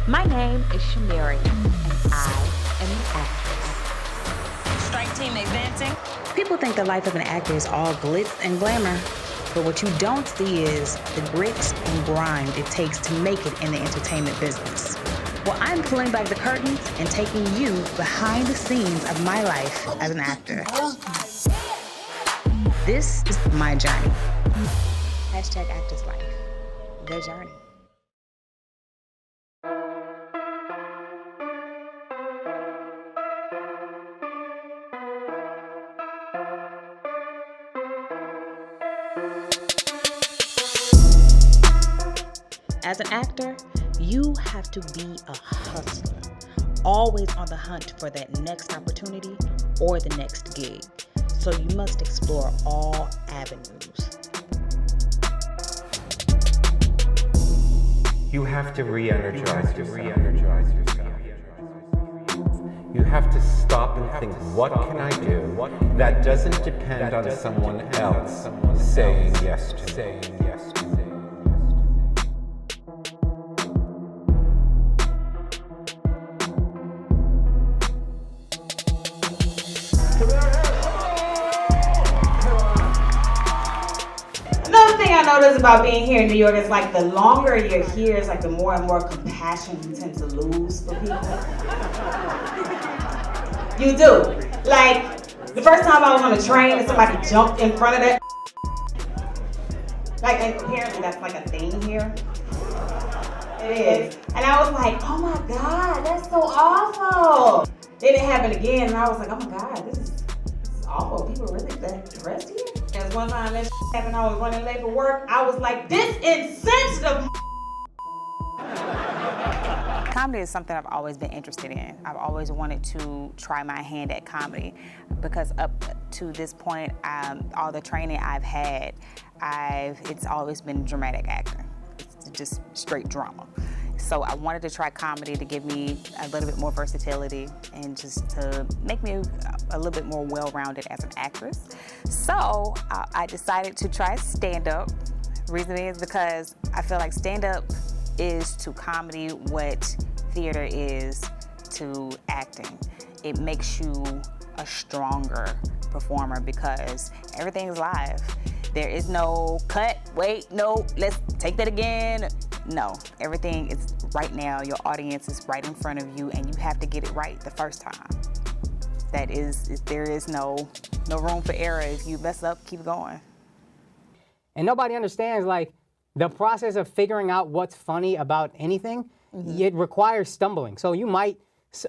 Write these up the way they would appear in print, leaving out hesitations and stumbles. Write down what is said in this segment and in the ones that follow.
My name is Shumerria, and I am an actress. Strike team advancing. People think the life of an actor is all glitz and glamour, but what you don't see is the grit and grind it takes to make it in the entertainment business. Well, I'm pulling back the curtains and taking you behind the scenes of my life as an actor. This is my journey. Hashtag Actors Life, their journey. As an actor, you have to be a hustler, always on the hunt for that next opportunity or the next gig. So you must explore all avenues. You have to re-energize yourself. You have to stop and think, what can I do that doesn't depend on someone else saying yes to me? I notice about being here in New York is like the longer you're here, it's like the more and more compassion you tend to lose for people. You do. Like, the first time I was on a train and somebody jumped in front of that. Like, and apparently that's like a thing here. It is. And I was like, oh my God, that's so awful. Then it happened again and I was like, oh my God, this is awful. People really that dressed here? Because one time that happened, I was running late for work. I was like, this insensitive. Comedy is something I've always been interested in. I've always wanted to try my hand at comedy because up to this point, all the training I've had, it's always been dramatic acting. It's just straight drama. So I wanted to try comedy to give me a little bit more versatility and just to make me a little bit more well-rounded as an actress. So I decided to try stand-up. Reason is because I feel like stand-up is to comedy what theater is to acting. It makes you a stronger performer because everything's live. There is no cut, wait, no, let's take that again. No, everything is right now. Your audience is right in front of you and you have to get it right the first time. There is no room for error. If you mess up, keep going. And nobody understands like the process of figuring out what's funny about anything. It requires stumbling. So you might,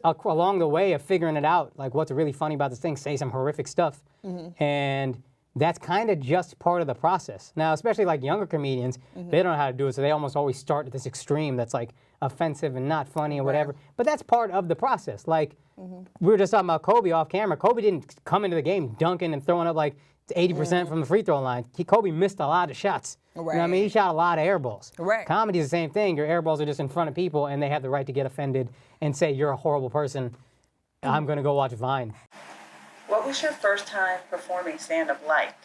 along the way of figuring it out, like what's really funny about this thing, say some horrific stuff. And that's kind of just part of the process. Now, especially like younger comedians, they don't know how to do it, so they almost always start at this extreme that's like offensive and not funny or whatever. But that's part of the process. Like, we were just talking about Kobe off camera. Kobe didn't come into the game dunking and throwing up like 80% from the free throw line. Kobe missed a lot of shots. You know what I mean? He shot a lot of air balls. Comedy is the same thing. Your air balls are just in front of people and they have the right to get offended and say, you're a horrible person. I'm going to go watch Vine. What was your first time performing stand-up like?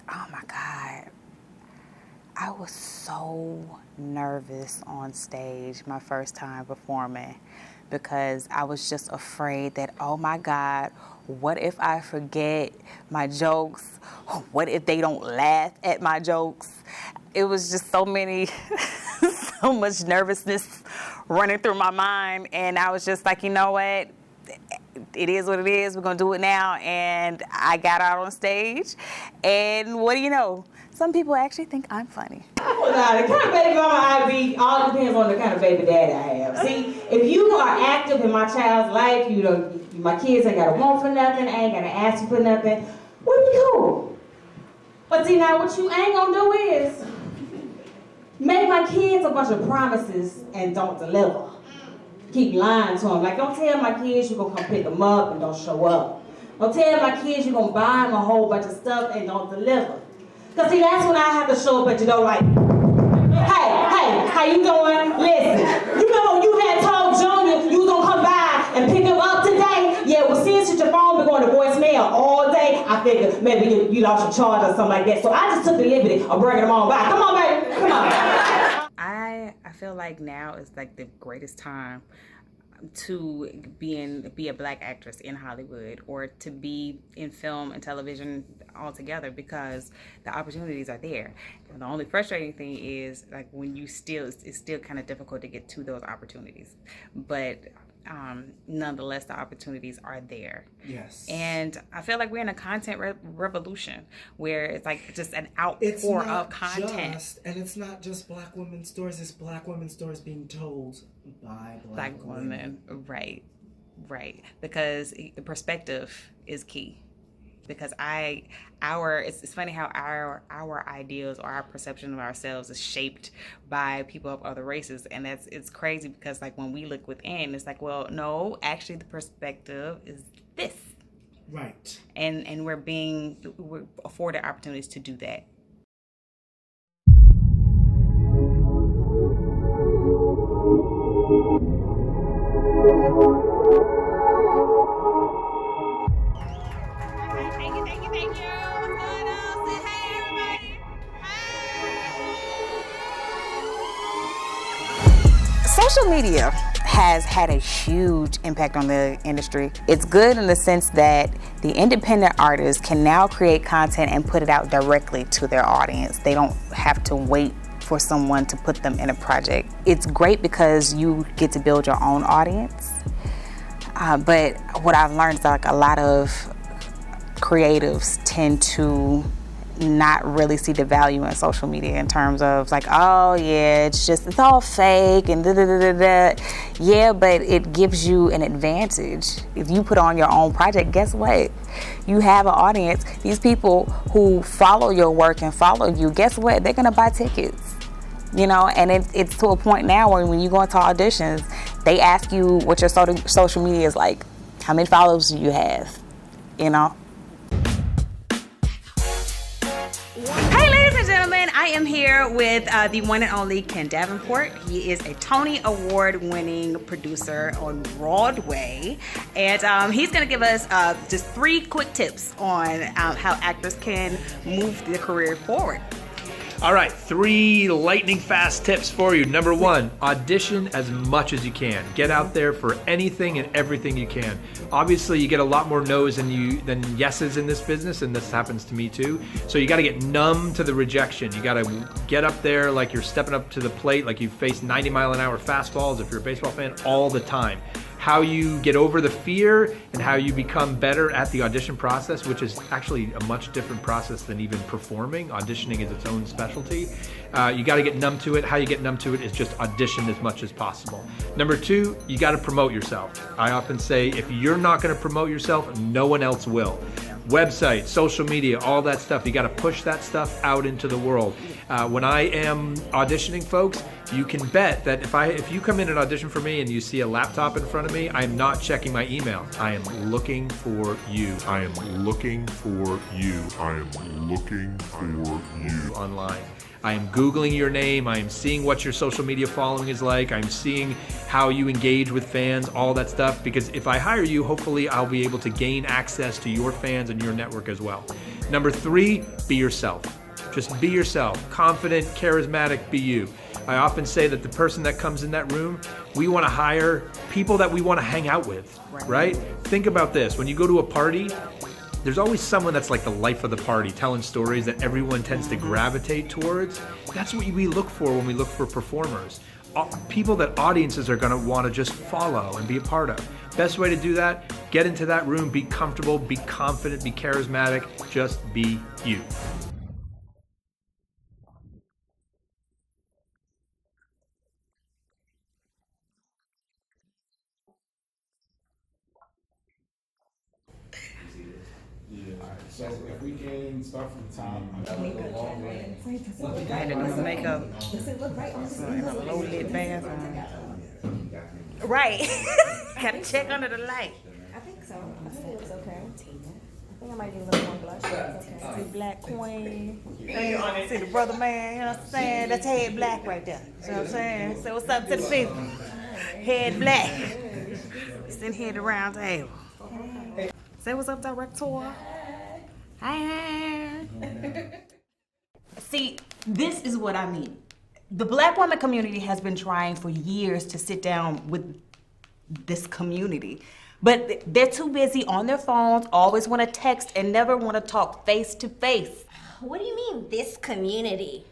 Oh my God. I was so nervous on stage my first time performing because I was just afraid that, oh my God, what if I forget my jokes? What if they don't laugh at my jokes? It was just so much nervousness running through my mind. And I was just like, you know what? It is what it is. We're going to do it now. And I got out on stage. And what do you know? Some people actually think I'm funny. Well, now, the kind of baby mama I be, all depends on the kind of baby daddy I have. See, if you are active in my child's life, my kids ain't got to want for nothing, ain't got to ask you for nothing, we'll be cool. But see, now what you ain't going to do is make my kids a bunch of promises and don't deliver. Keep lying to them. Like, don't tell my kids you're going to come pick them up and don't show up. Don't tell my kids you're going to buy them a whole bunch of stuff and don't deliver. Because, see, that's when I have to show up at your door like, hey, how you doing? Listen, you know you had told Junior you was going to come by and pick him up today? Yeah, well, since your phone been going to voicemail all day, I figured maybe you lost your charge or something like that. So I just took the liberty of bringing them on by. Come on, baby. Come on. I feel like now is like the greatest time to be a Black actress in Hollywood, or to be in film and television altogether, because the opportunities are there. And the only frustrating thing is like when it's still kind of difficult to get to those opportunities, but nonetheless the opportunities are there. Yes. And I feel like we're in a content revolution where it's like just an outpour of content. And it's not just Black women's stories, it's Black women's stories being told by Black women. Right. Because the perspective is key. Because it's funny how our ideals or our perception of ourselves is shaped by people of other races, and it's crazy because like when we look within, it's like, well, no, actually the perspective is this. Right. And we're afforded opportunities to do that. Thank you. What's going on? Say hey, everybody. Hi. Social media has had a huge impact on the industry. It's good in the sense that the independent artists can now create content and put it out directly to their audience. They don't have to wait for someone to put them in a project. It's great because you get to build your own audience. But what I've learned is like a lot of creatives tend to not really see the value in social media in terms of like, oh yeah, it's all fake and da-da-da-da-da. Yeah, but it gives you an advantage. If you put on your own project, guess what? You have an audience. These people who follow your work and follow you, guess what? They're gonna buy tickets. You know, and it's to a point now where when you go into auditions, they ask you what your social media is like. How many followers do you have? You know? Hey, ladies and gentlemen, I am here with the one and only Ken Davenport. He is a Tony Award-winning producer on Broadway, and he's going to give us just 3 quick tips on how actors can move their career forward. All right, 3 lightning fast tips for you. Number 1, audition as much as you can. Get out there for anything and everything you can. Obviously, you get a lot more no's than yeses in this business, and this happens to me too. So you got to get numb to the rejection. You got to get up there like you're stepping up to the plate, like you face 90-mile-an-hour fastballs if you're a baseball fan all the time. How you get over the fear and how you become better at the audition process, which is actually a much different process than even performing. Auditioning is its own specialty. You got to get numb to it. How you get numb to it is just audition as much as possible. Number 2, you got to promote yourself. I often say if you're not going to promote yourself, no one else will. Website, social media, all that stuff. You got to push that stuff out into the world. When I am auditioning, folks, you can bet that if you come in and audition for me and you see a laptop in front of me, I am not checking my email. I am looking for you. I am looking for you. I am looking for you online. I am Googling your name. I am seeing what your social media following is like. I'm seeing how you engage with fans, all that stuff. Because if I hire you, hopefully I'll be able to gain access to your fans and your network as well. Number 3, be yourself. Just be yourself. Confident, charismatic, be you. I often say that the person that comes in that room, we want to hire people that we want to hang out with, right? Think about this. When you go to a party, there's always someone that's like the life of the party, telling stories that everyone tends to gravitate towards. That's what we look for when we look for performers. People that audiences are going to want to just follow and be a part of. Best way to do that, get into that room, be comfortable, be confident, be charismatic, just be you. So if we can start from the top, I had to do some makeup. In a low lit bathroom. Right. Gotta check under the light. I think so. I think it looks okay. I think I might need a little more blush. Okay. See Black Queen. See the brother man, you know what I'm saying? That's Head Black right there. You know what I'm saying? Say what's up to the people. Head Black. Sitting here at the round table. Say what's up, director. Hi. See, this is what I mean. The Black woman community has been trying for years to sit down with this community, but they're too busy on their phones, always want to text and never want to talk face to face. What do you mean, this community?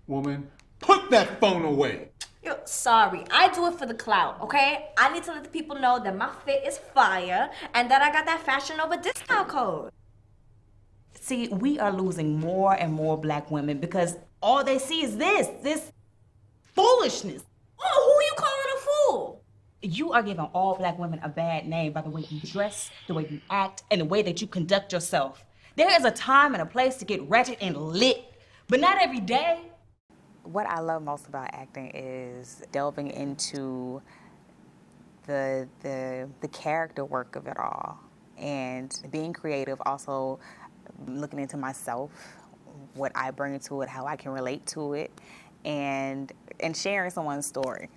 Woman, put that phone away. Yo, sorry, I do it for the clout, okay? I need to let the people know that my fit is fire and that I got that Fashion Nova discount code. See, we are losing more and more Black women because all they see is this foolishness. Oh, who you calling a fool? You are giving all Black women a bad name by the way you dress, the way you act, and the way that you conduct yourself. There is a time and a place to get ratchet and lit, but not every day. What I love most about acting is delving into the character work of it all, and being creative, also looking into myself, what I bring to it, how I can relate to it, and sharing someone's story.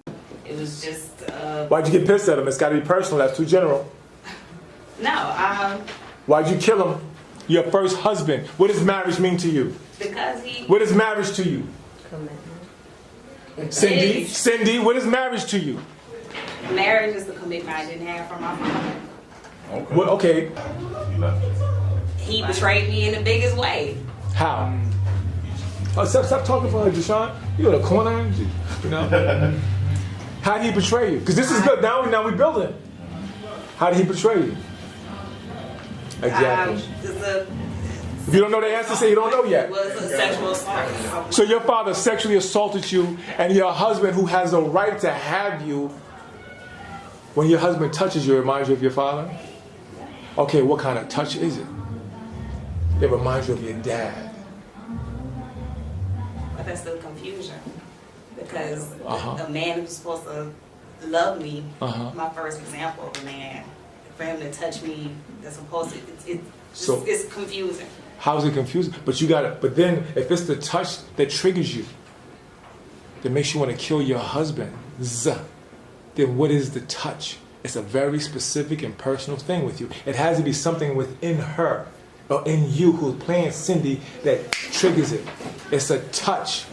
It was just, Why'd you get pissed at him? It's gotta be personal, that's too general. No, Why'd you kill him? Your first husband. What does marriage mean to you? because he... What is marriage to you? Cindy, what is marriage to you? Marriage is the commitment I didn't have from my father. Okay. Well, okay. He betrayed me in the biggest way. How? Oh, stop talking for her, Deshaun. You in a corner, you know? How did he betray you? Because this is good. Now we building. How did he betray you? Exactly. If you don't know the answer, say you don't know yet. It was a sexual assault. So your father sexually assaulted you, and your husband, who has a right to have you, when your husband touches you, it reminds you of your father? Okay, what kind of touch is it? It reminds you of your dad. But that's the confusion. Because a man who's supposed to love me, my first example of a man, for him to touch me, that's supposed to, it's confusing. How is it confusing? But then if it's the touch that triggers you, that makes you want to kill your husband, then what is the touch? It's a very specific and personal thing with you. It has to be something within her or in you who's playing Cindy that triggers it. It's a touch.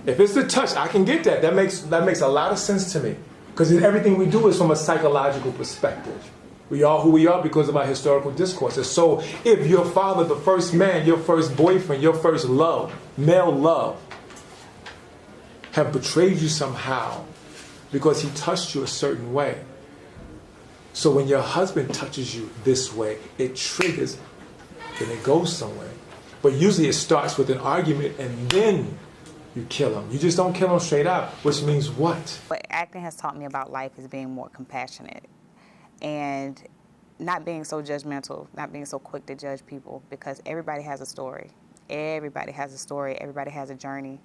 If it's the touch, I can get that. That makes a lot of sense to me. Because everything we do is from a psychological perspective. We are who we are because of our historical discourses. So if your father, the first man, your first boyfriend, your first love, male love, have betrayed you somehow because he touched you a certain way. So when your husband touches you this way, it triggers and it goes somewhere. But usually it starts with an argument and then you kill him. You just don't kill him straight out, which means what? What acting has taught me about life is being more compassionate and not being so judgmental, not being so quick to judge people, because everybody has a story. Everybody has a story. Everybody has a journey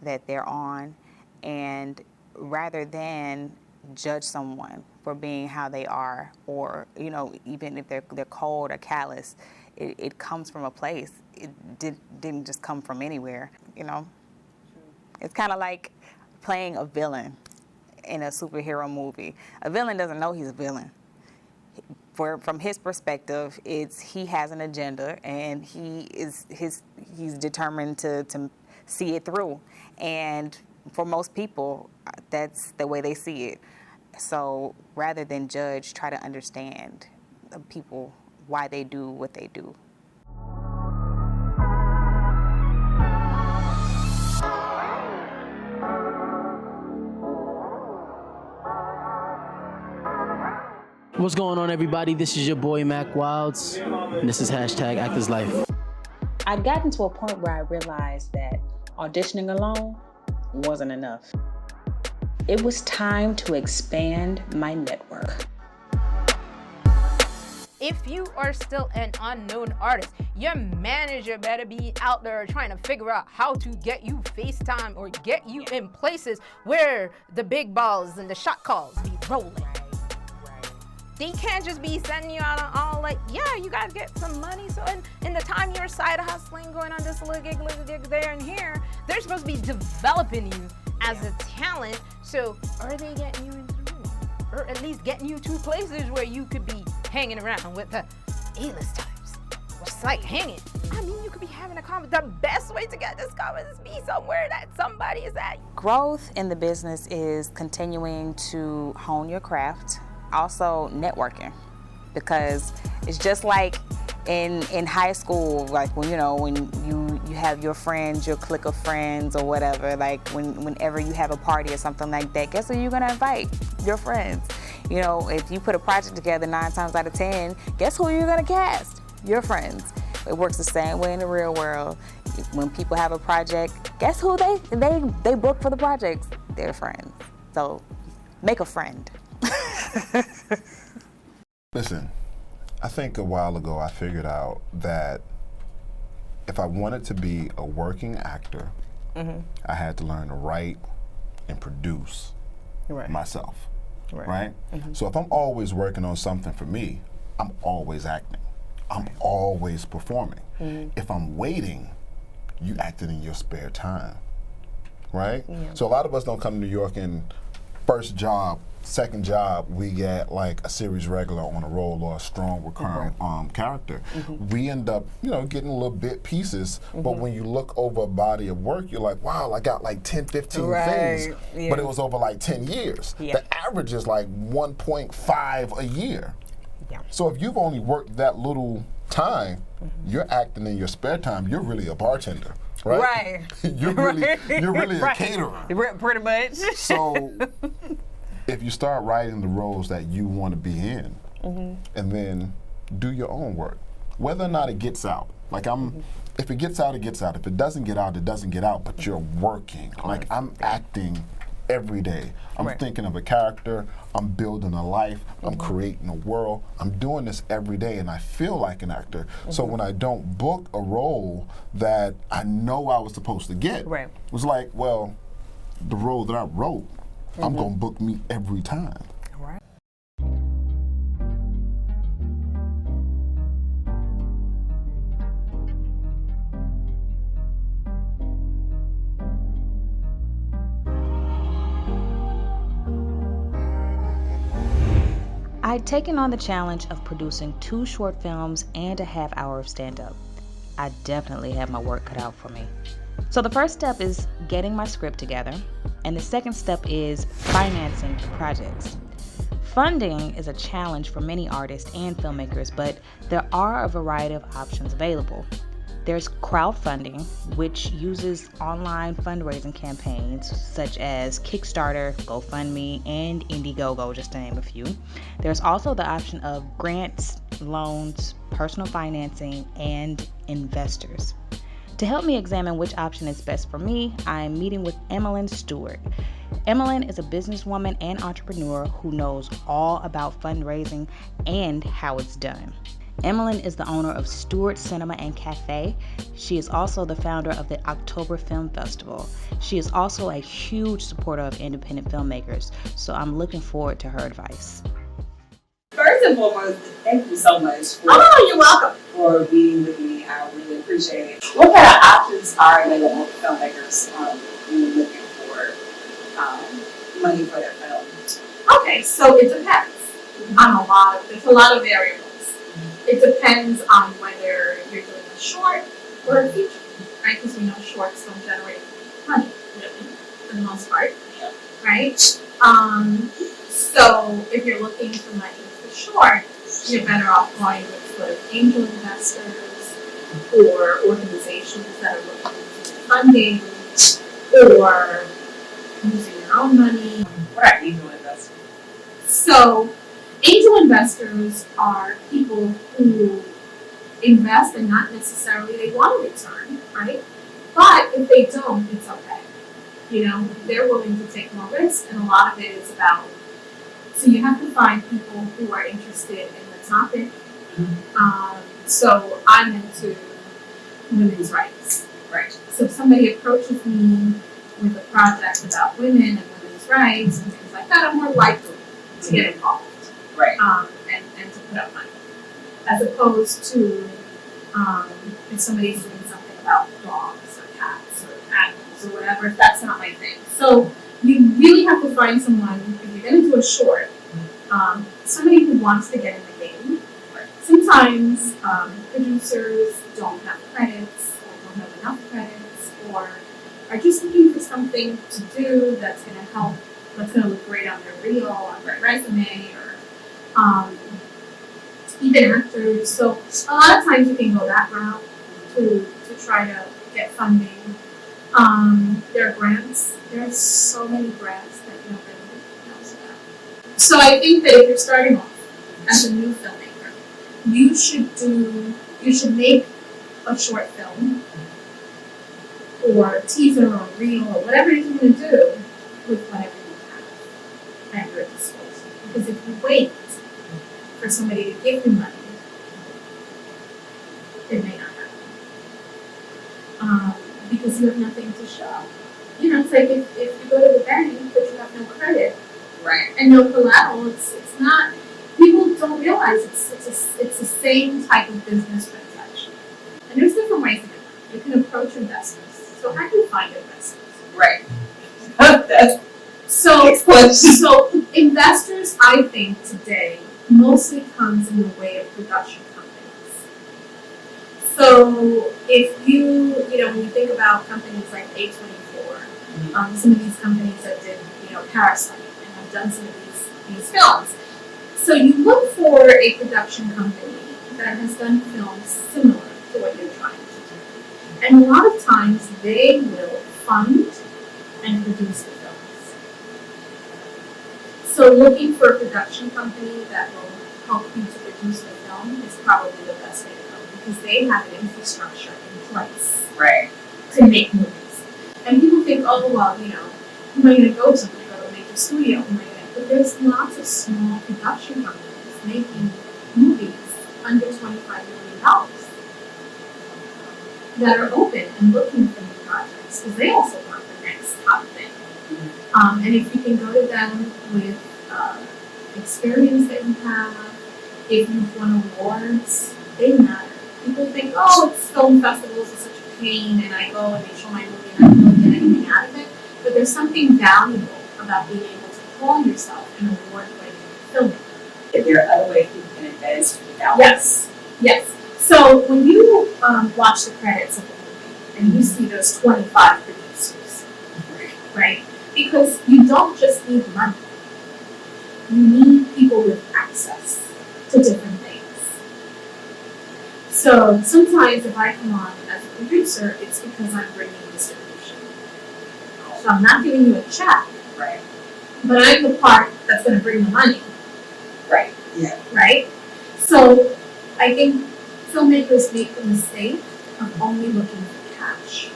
that they're on. And rather than judge someone for being how they are, or, you know, even if they're cold or callous, it comes from a place. It didn't just come from anywhere, you know? It's kind of like playing a villain in a superhero movie. A villain doesn't know he's a villain. From his perspective, he has an agenda and he's determined to see it through. And for most people, that's the way they see it. So rather than judge, try to understand people, why they do what they do. What's going on, everybody? This is your boy Mac Wilds, and this is #ActorsLife. I'd gotten to a point where I realized that auditioning alone wasn't enough. It was time to expand my network. If you are still an unknown artist, your manager better be out there trying to figure out how to get you FaceTime or get you in places where the big balls and the shot calls be rolling. They can't just be sending you out all like, yeah, you gotta get some money. So in the time you're side hustling, going on this little gig there and here, they're supposed to be developing you as a talent. So are they getting you into the room? Or at least getting you to places where you could be hanging around with the A-list types? Which is like hanging. I mean, you you could be having a conversation. The best way to get discovered is be somewhere that somebody is at. Growth in the business is continuing to hone your craft, also networking, because it's just like in high school, like when you have your friends, your clique of friends or whatever, like whenever you have a party or something like that, guess who you're gonna invite? Your friends. You know, if you put a project together 9 times out of 10, guess who you're gonna cast? Your friends. It works the same way in the real world. When people have a project, guess who they book for the projects? Their friends. So make a friend. Listen, I think a while ago I figured out that if I wanted to be a working actor, I had to learn to write and produce myself, right? So if I'm always working on something for me, I'm always acting. I'm always performing. If I'm waiting, you acting in your spare time, right? So a lot of us don't come to New York and first job, second job, we get like a series regular on a role or a strong recurring character. We end up, getting little bit pieces, but when you look over a body of work, you're like, wow, I got like 10, 15 things, but it was over like 10 years. The average is like 1.5 a year. So if you've only worked that little time, you're acting in your spare time, you're really a bartender. Right? You're really a caterer. Pretty much. So if you start writing the roles that you want to be in, and then do your own work, whether or not it gets out. Like if it gets out, it gets out. If it doesn't get out, it doesn't get out, but you're working. Like I'm acting every day. I'm thinking of a character, I'm building a life, I'm creating a world. I'm doing this every day and I feel like an actor. So when I don't book a role that I know I was supposed to get, it was like, well, the role that I wrote, I'm gonna book me every time. I'd taken on the challenge of producing 2 short films and a half hour of stand-up. I definitely had my work cut out for me. So the first step is getting my script together, and the second step is financing projects. Funding is a challenge for many artists and filmmakers, but there are a variety of options available. There's crowdfunding, which uses online fundraising campaigns such as Kickstarter, GoFundMe, and Indiegogo, just to name a few. There's also the option of grants, loans, personal financing, and investors. To help me examine which option is best for me, I'm meeting with Emelyn Stuart. Emelyn is a businesswoman and entrepreneur who knows all about fundraising and how it's done. Emelyn is the owner of Stuart Cinema and Cafe. She is also the founder of the October Film Festival. She is also a huge supporter of independent filmmakers, so I'm looking forward to her advice. First and foremost, thank you so much you're welcome. for being with me. I really appreciate it. What kind of options are available for filmmakers when you're looking for money for their films? Okay, so it depends on there's a lot of variables. It depends on whether you're doing a short or a feature, right? Because we know shorts don't generate money, really, for the most part, right? So if you're looking for money for short, you're better off going with sort of angel investors or organizations that are looking for funding or using your own money. What are angel investors? So angel investors are people who invest and not necessarily they want a return, right? But if they don't, it's okay. They're willing to take more risk, and a lot of it is about, so you have to find people who are interested in the topic. So I'm into women's rights, right? So if somebody approaches me with a project about women and women's rights and things like that, I'm more likely to get involved. Right. And to put up money. As opposed to if somebody's doing something about dogs or cats or animals or whatever, if that's not my thing. So you really have to find someone, if you're going to do a short, somebody who wants to get in the game. Sometimes sometimes producers don't have credits or don't have enough credits or are just looking for something to do that's going to help, that's going to look great on their reel, on their resume, or even actors. So a lot of times you can go that route to try to get funding. There are grants. There are so many grants that nobody knows about. So I think that if you're starting off as a new filmmaker, you should make a short film or a teaser or a reel or whatever it is you're going to do with whatever you have at your disposal. Because if you wait for somebody to give you money, it may not happen. Because you have nothing to show. You know, it's like if you go to the bank but you have no credit, right, and no collateral, it's not. People don't realize it's the same type of business transaction. And there's different ways to get money. You can approach investors. So how do you find investors? Right. So investors, I think today mostly comes in the way of production companies. So if when you think about companies like A24, some of these companies that did, Parasite and have done some of these films. So you look for a production company that has done films similar to what you're trying to do. And a lot of times they will fund and produce the films. So looking for a production company that will help you to produce the film is probably the best way to go because they have an infrastructure in place to make movies. And people think, oh, well, who am I going to go to? Am I going to go to a major studio? But there's lots of small production companies making movies under $25 million that are open and looking for new projects because they also want the next hot thing. And if you can go to them with experience that you have, if you've won awards, they matter. People think, oh, it's film festivals, it's such a pain, and I go and they show my movie and I don't really get anything out of it. But there's something valuable about being able to call yourself an award-winning filmmaker. If there are other ways people can invest without. Yes. So when you watch the credits of the movie and you see those 25 producers, right? Because you don't just need money. You need people with access to different things. So sometimes if I come on as a producer, it's because I'm bringing distribution. So I'm not giving you a check. Right. But I'm the part that's going to bring the money. Right. Yeah. Right? So I think filmmakers make the mistake of only looking for cash.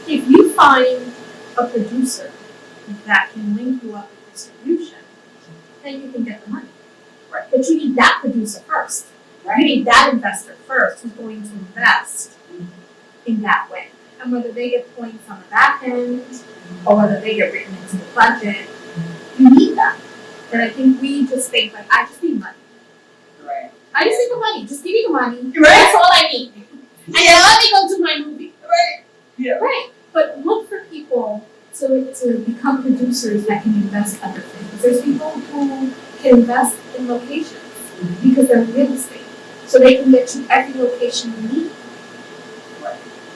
If you find a producer that can link you up with distribution, then you can get the money. Right. But you need that producer first. Right. You need that investor first who's going to invest in that way. And whether they get points on the back end or whether they get written into the budget, you need that. And I think we just think like, I just need money. Right. I just need the money. Just give me the money. Right. That's all I need. And then let me go do my movie. Right. Yeah. Right. But look for people to become producers that can invest other things. There's people who can invest in locations because they're real estate. So they can get you every location you need.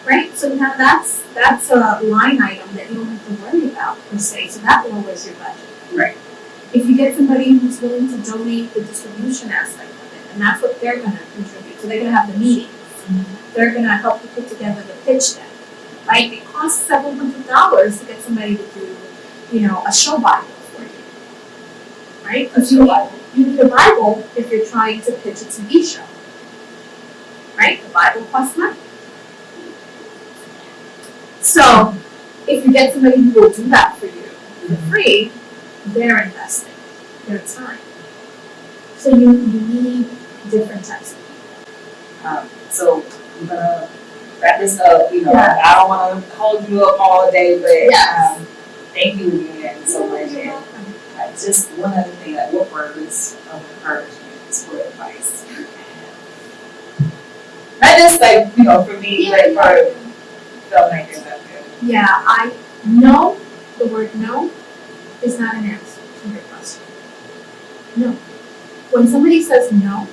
Right? So now that's a line item that you don't have to worry about per se. So that lowers your budget. Right. If you get somebody who's willing to donate the distribution aspect of it, and that's what they're going to contribute. So they're going to have the meetings. They're going to help you put together the pitch deck. Right? It costs several $100s to get somebody to do, a show Bible for you. Right? Because you need a Bible if you're trying to pitch a TV show. Right? The Bible costs money. So, if you get somebody who will do that for you for free, they're investing their time. So you need different types of people. So I'm gonna wrap this up. I don't want to hold you up all day, but thank you again so much. And just one other thing, like what words of encouragement or advice you have? Not just for me, but for filmmakers out there. Yeah, the word no is not an answer to your question. No. When somebody says no,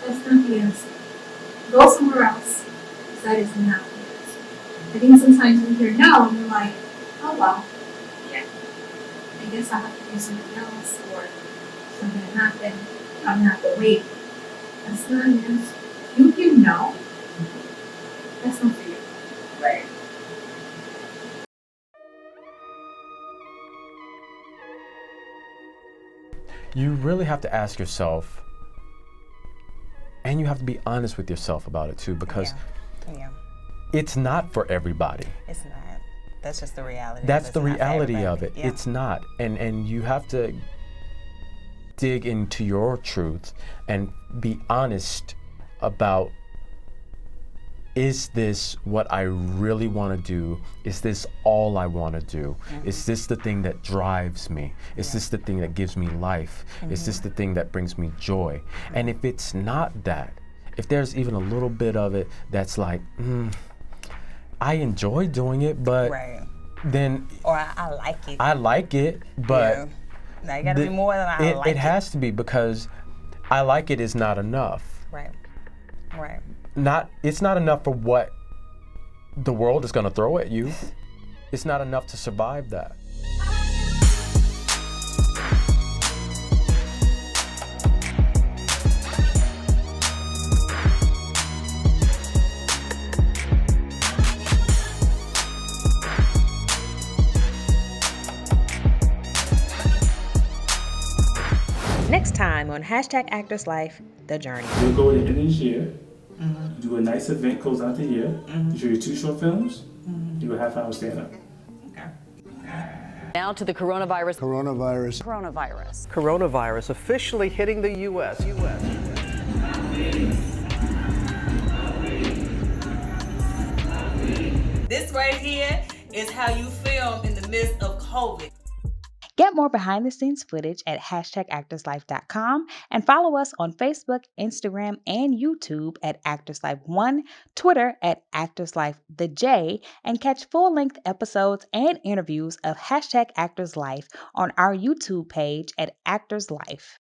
That's not the answer. Go somewhere else. That is not the answer. I think sometimes we hear no and we're like, oh well, yeah, I guess I have to do something else or something will happen. I'm gonna have to wait. That's not an answer. You hear no, that's not for you. Right. You really have to ask yourself, and you have to be honest with yourself about it too, because it's not for everybody. It's not. That's just the reality. That's the reality of it. It's not. And you have to dig into your truth and be honest about, is this what I really want to do? Is this all I want to do? Is this the thing that drives me? Is this the thing that gives me life? Is this the thing that brings me joy? And if it's not that, if there's even a little bit of it that's like, I enjoy doing it, but then... Or I like it. I like it, but... Now you gotta be more than I like it. It has to be, because I like it is not enough. Right. It's not enough for what the world is going to throw at you. It's not enough to survive that. Next time on #Actors Life, The Journey. We'll go at the end of this year, do a nice event, close out the year, you show your 2 short films, do a half-hour stand-up. Now to the coronavirus. Coronavirus officially hitting the U.S. This right here is how you film in the midst of COVID. Get more behind the scenes footage at #ActorsLife.com and follow us on Facebook, Instagram, and YouTube at ActorsLife1, Twitter at ActorsLifeTheJ, and catch full-length episodes and interviews of #ActorsLife on our YouTube page at Actors Life.